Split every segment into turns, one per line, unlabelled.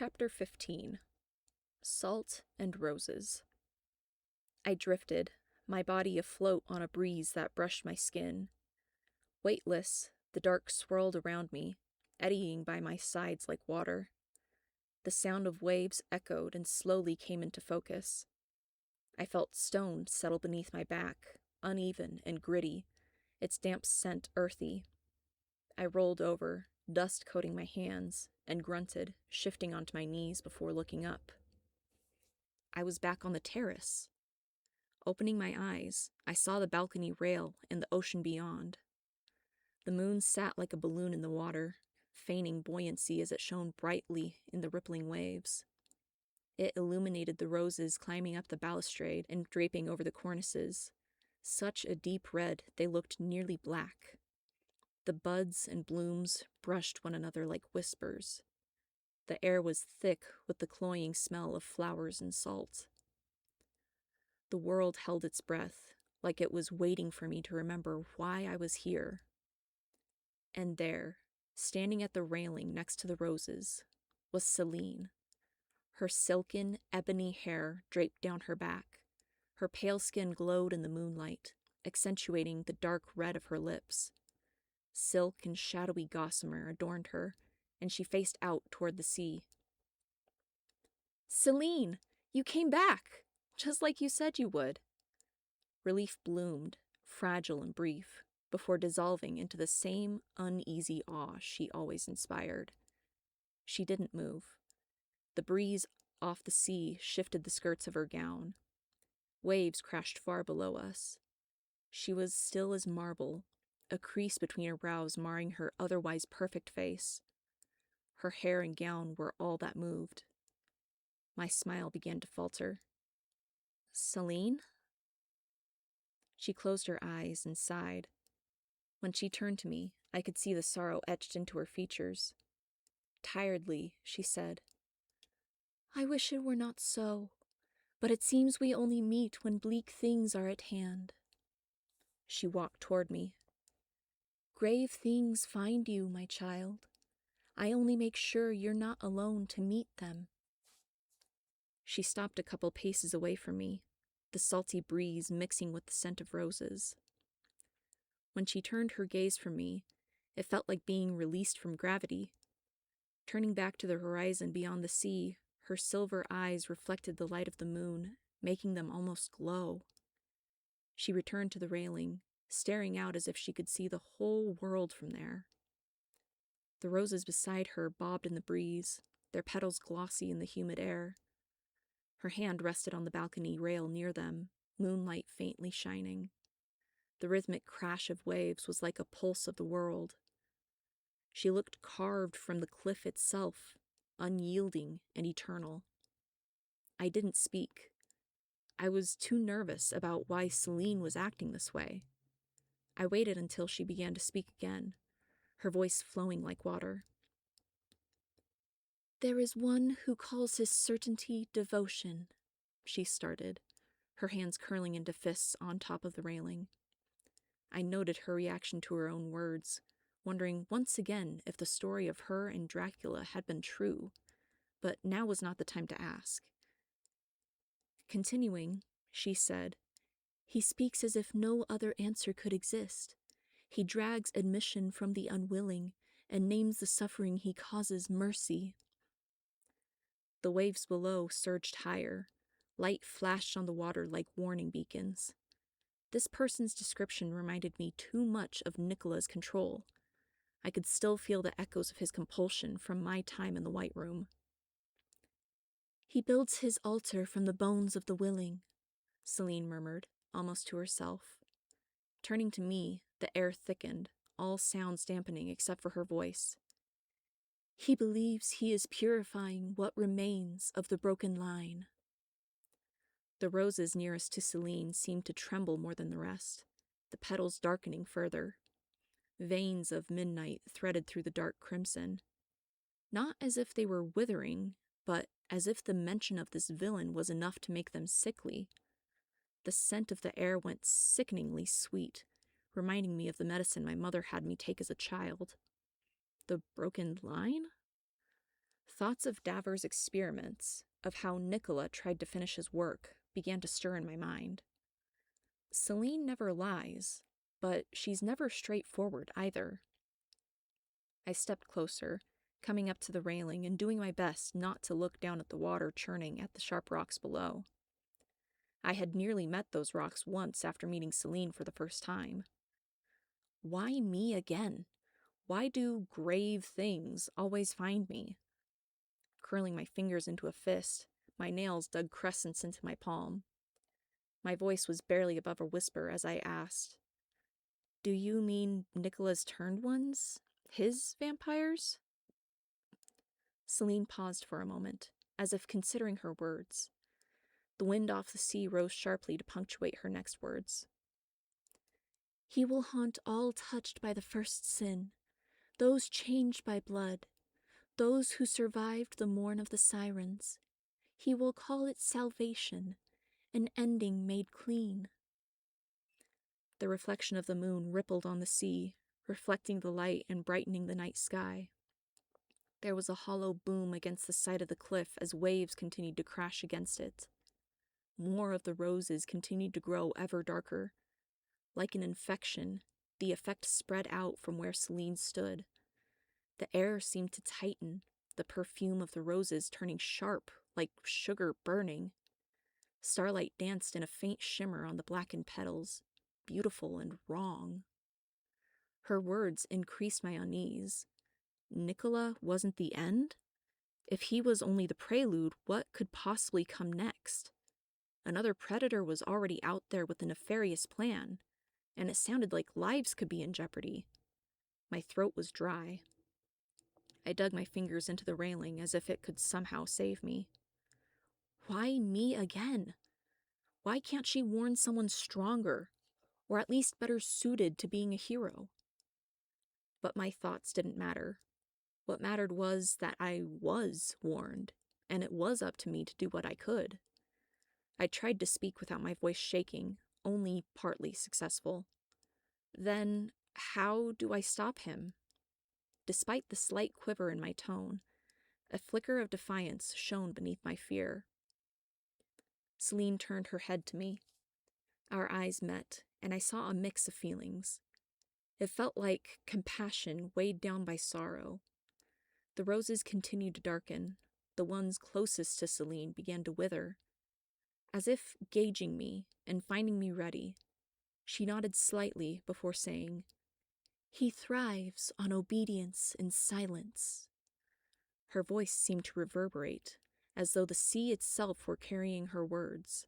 Chapter 15. Salt and Roses. I drifted, my body afloat on a breeze that brushed my skin. Weightless, the dark swirled around me, eddying by my sides like water. The sound of waves echoed and slowly came into focus. I felt stone settle beneath my back, uneven and gritty, its damp scent earthy. I rolled over, dust coating my hands, and grunted, shifting onto my knees before looking up. I was back on the terrace. Opening my eyes, I saw the balcony rail and the ocean beyond. The moon sat like a balloon in the water, feigning buoyancy as it shone brightly in the rippling waves. It illuminated the roses climbing up the balustrade and draping over the cornices, such a deep red they looked nearly black. The buds and blooms brushed one another like whispers. The air was thick with the cloying smell of flowers and salt. The world held its breath, like it was waiting for me to remember why I was here. And there, standing at the railing next to the roses, was Celine. Her silken, ebony hair draped down her back. Her pale skin glowed in the moonlight, accentuating the dark red of her lips. Silk and shadowy gossamer adorned her, and she faced out toward the sea. "Celine, you came back, just like you said you would." Relief bloomed, fragile and brief, before dissolving into the same uneasy awe she always inspired. She didn't move. The breeze off the sea shifted the skirts of her gown. Waves crashed far below us. She was still as marble, a crease between her brows marring her otherwise perfect face. Her hair and gown were all that moved. My smile began to falter. "Celine?" She closed her eyes and sighed. When she turned to me, I could see the sorrow etched into her features. Tiredly, she said, "I wish it were not so, but it seems we only meet when bleak things are at hand." She walked toward me. "Grave things find you, my child. I only make sure you're not alone to meet them." She stopped a couple paces away from me, the salty breeze mixing with the scent of roses. When she turned her gaze from me, it felt like being released from gravity. Turning back to the horizon beyond the sea, her silver eyes reflected the light of the moon, making them almost glow. She returned to the railing, staring out as if she could see the whole world from there. The roses beside her bobbed in the breeze, their petals glossy in the humid air. Her hand rested on the balcony rail near them, moonlight faintly shining. The rhythmic crash of waves was like a pulse of the world. She looked carved from the cliff itself, unyielding and eternal. I didn't speak. I was too nervous about why Celine was acting this way. I waited until she began to speak again, her voice flowing like water. "There is one who calls his certainty devotion," she started, her hands curling into fists on top of the railing. I noted her reaction to her own words, wondering once again if the story of her and Dracula had been true, but now was not the time to ask. Continuing, she said, "He speaks as if no other answer could exist. He drags admission from the unwilling and names the suffering he causes mercy." The waves below surged higher. Light flashed on the water like warning beacons. This person's description reminded me too much of Nicola's control. I could still feel the echoes of his compulsion from my time in the White Room. "He builds his altar from the bones of the willing," Celine murmured, almost to herself. Turning to me, the air thickened, all sounds dampening except for her voice. "He believes he is purifying what remains of the broken line." The roses nearest to Celine seemed to tremble more than the rest, the petals darkening further. Veins of midnight threaded through the dark crimson. Not as if they were withering, but as if the mention of this villain was enough to make them sickly. The scent of the air went sickeningly sweet, reminding me of the medicine my mother had me take as a child. The broken line? Thoughts of Davor's experiments, of how Nicola tried to finish his work, began to stir in my mind. Celine never lies, but she's never straightforward either. I stepped closer, coming up to the railing and doing my best not to look down at the water churning at the sharp rocks below. I had nearly met those rocks once after meeting Celine for the first time. Why me again? Why do grave things always find me? Curling my fingers into a fist, my nails dug crescents into my palm. My voice was barely above a whisper as I asked, "Do you mean Nicola's turned ones? His vampires?" Celine paused for a moment, as if considering her words. The wind off the sea rose sharply to punctuate her next words. "He will haunt all touched by the first sin, those changed by blood, those who survived the mourn of the sirens. He will call it salvation, an ending made clean." The reflection of the moon rippled on the sea, reflecting the light and brightening the night sky. There was a hollow boom against the side of the cliff as waves continued to crash against it. More of the roses continued to grow ever darker. Like an infection, the effect spread out from where Celine stood. The air seemed to tighten, the perfume of the roses turning sharp, like sugar burning. Starlight danced in a faint shimmer on the blackened petals, beautiful and wrong. Her words increased my unease. Nicola wasn't the end? If he was only the prelude, what could possibly come next? Another predator was already out there with a nefarious plan, and it sounded like lives could be in jeopardy. My throat was dry. I dug my fingers into the railing as if it could somehow save me. Why me again? Why can't she warn someone stronger, or at least better suited to being a hero? But my thoughts didn't matter. What mattered was that I was warned, and it was up to me to do what I could. I tried to speak without my voice shaking, only partly successful. Then, how do I stop him? Despite the slight quiver in my tone, a flicker of defiance shone beneath my fear. Celine turned her head to me. Our eyes met, and I saw a mix of feelings. It felt like compassion weighed down by sorrow. The roses continued to darken. The ones closest to Celine began to wither. As if gauging me and finding me ready, she nodded slightly before saying, "He thrives on obedience and silence." Her voice seemed to reverberate, as though the sea itself were carrying her words.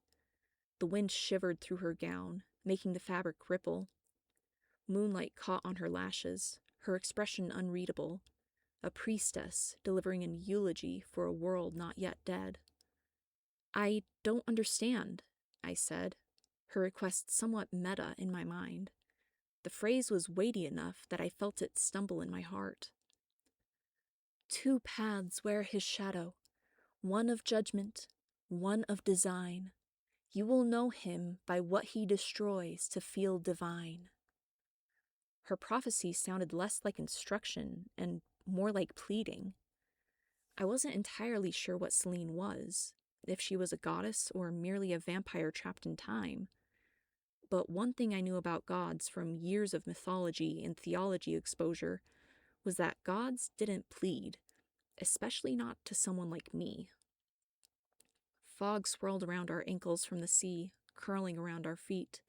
The wind shivered through her gown, making the fabric ripple. Moonlight caught on her lashes, her expression unreadable, a priestess delivering an eulogy for a world not yet dead. "I don't understand," I said, her request somewhat meta in my mind. The phrase was weighty enough that I felt it stumble in my heart. "Two paths wear his shadow, one of judgment, one of design. You will know him by what he destroys to feel divine." Her prophecy sounded less like instruction and more like pleading. I wasn't entirely sure what Celine was, if she was a goddess or merely a vampire trapped in time. But one thing I knew about gods from years of mythology and theology exposure was that gods didn't plead, especially not to someone like me. Fog swirled around our ankles from the sea, curling around our feet.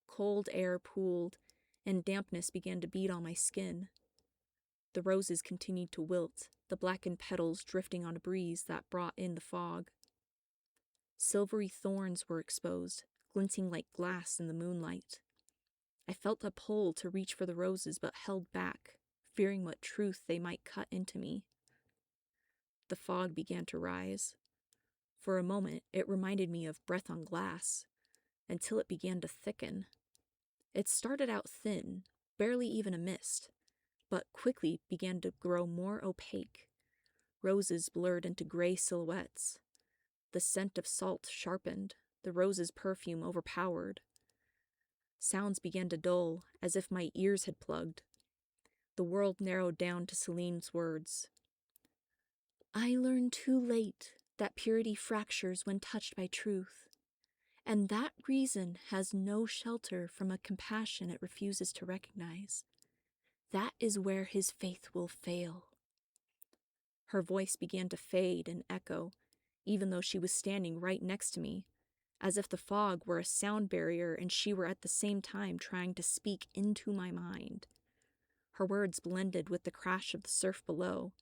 Cold air pooled, and dampness began to beat on my skin. The roses continued to wilt, the blackened petals drifting on a breeze that brought in the fog. Silvery thorns were exposed, glinting like glass in the moonlight. I felt a pull to reach for the roses but held back, fearing what truth they might cut into me. The fog began to rise. For a moment, it reminded me of breath on glass, until it began to thicken. It started out thin, barely even a mist, but quickly began to grow more opaque. Roses blurred into gray silhouettes. The scent of salt sharpened, the rose's perfume overpowered. Sounds began to dull, as if my ears had plugged. The world narrowed down to Celine's words. I learned too late that purity fractures when touched by truth, and that reason has no shelter from a compassion it refuses to recognize. That is where his faith will fail. Her voice began to fade and echo, even though she was standing right next to me, as if the fog were a sound barrier and she were at the same time trying to speak into my mind. Her words blended with the crash of the surf below,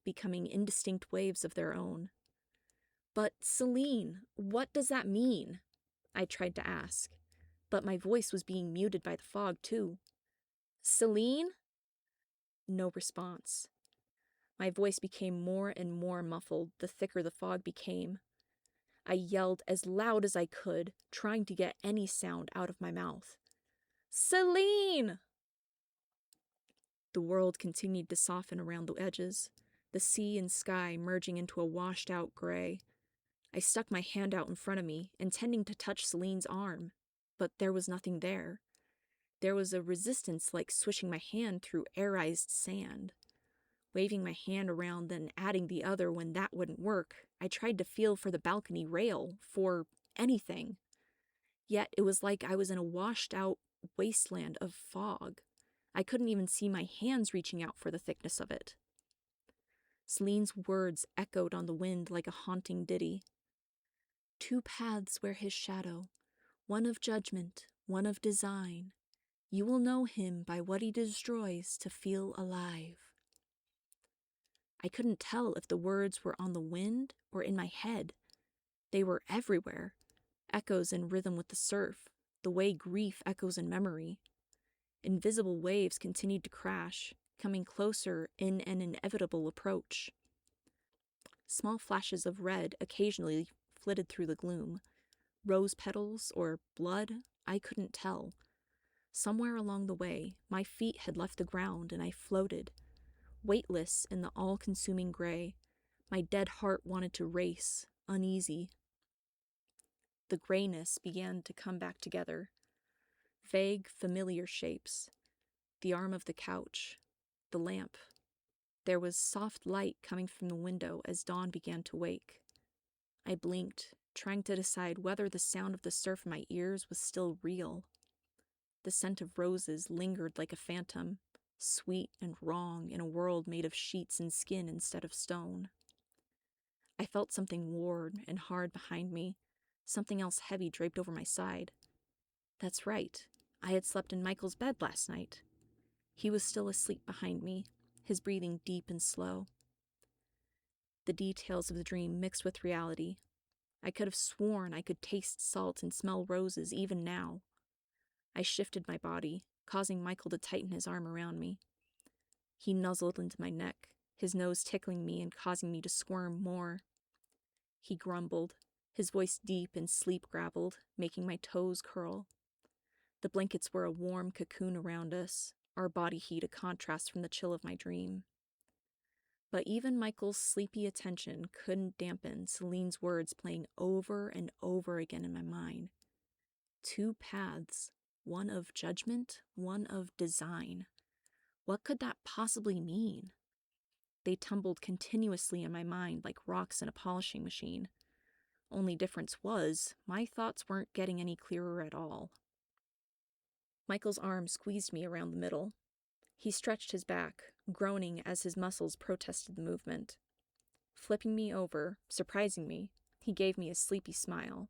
becoming indistinct waves of their own. "But, Celine, what does that mean?" I tried to ask, but my voice was being muted by the fog, too. "Celine?" No response. My voice became more and more muffled the thicker the fog became. I yelled as loud as I could, trying to get any sound out of my mouth. "Celine!" The world continued to soften around the edges, the sea and sky merging into a washed-out gray. I stuck my hand out in front of me, intending to touch Celine's arm, but there was nothing there. There was a resistance like swishing my hand through air-ized sand. Waving my hand around, then adding the other when that wouldn't work, I tried to feel for the balcony rail, for anything. Yet it was like I was in a washed-out wasteland of fog. I couldn't even see my hands reaching out for the thickness of it. Celine's words echoed on the wind like a haunting ditty. "Two paths wear his shadow, one of judgment, one of design. You will know him by what he destroys to feel alive." I couldn't tell if the words were on the wind or in my head. They were everywhere, echoes in rhythm with the surf, the way grief echoes in memory. Invisible waves continued to crash, coming closer in an inevitable approach. Small flashes of red occasionally flitted through the gloom. Rose petals or blood, I couldn't tell. Somewhere along the way, my feet had left the ground and I floated, weightless in the all-consuming gray. My dead heart wanted to race, uneasy. The grayness began to come back together. Vague, familiar shapes. The arm of the couch. The lamp. There was soft light coming from the window as dawn began to wake. I blinked, trying to decide whether the sound of the surf in my ears was still real. The scent of roses lingered like a phantom, sweet and wrong in a world made of sheets and skin instead of stone. I felt something worn and hard behind me, something else heavy draped over my side. That's right, I had slept in Michael's bed last night. He was still asleep behind me, his breathing deep and slow. The details of the dream mixed with reality. I could have sworn I could taste salt and smell roses even now. I shifted my body, causing Michael to tighten his arm around me. He nuzzled into my neck, his nose tickling me and causing me to squirm more. He grumbled, his voice deep and sleep-graveled, making my toes curl. The blankets were a warm cocoon around us, our body heat a contrast from the chill of my dream. But even Michael's sleepy attention couldn't dampen Celine's words playing over and over again in my mind. Two paths, one of judgment, one of design. What could that possibly mean? They tumbled continuously in my mind like rocks in a polishing machine. Only difference was, my thoughts weren't getting any clearer at all. Michael's arm squeezed me around the middle. He stretched his back, groaning as his muscles protested the movement. Flipping me over, surprising me, he gave me a sleepy smile.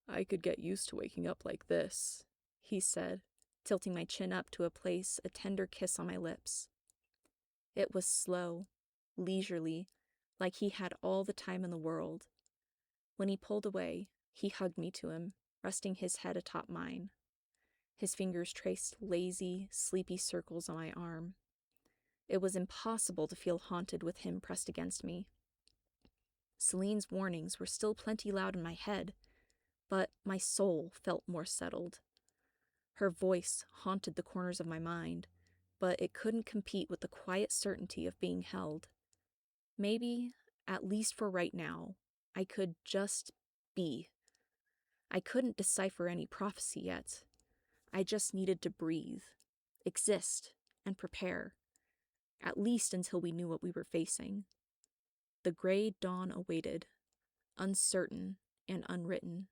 "I could get used to waking up like this," he said, tilting my chin up to place a tender kiss on my lips. It was slow, leisurely, like he had all the time in the world. When he pulled away, he hugged me to him, resting his head atop mine. His fingers traced lazy, sleepy circles on my arm. It was impossible to feel haunted with him pressed against me. Celine's warnings were still plenty loud in my head, but my soul felt more settled. Her voice haunted the corners of my mind, but it couldn't compete with the quiet certainty of being held. Maybe, at least for right now, I could just be. I couldn't decipher any prophecy yet. I just needed to breathe, exist, and prepare, at least until we knew what we were facing. The gray dawn awaited, uncertain and unwritten,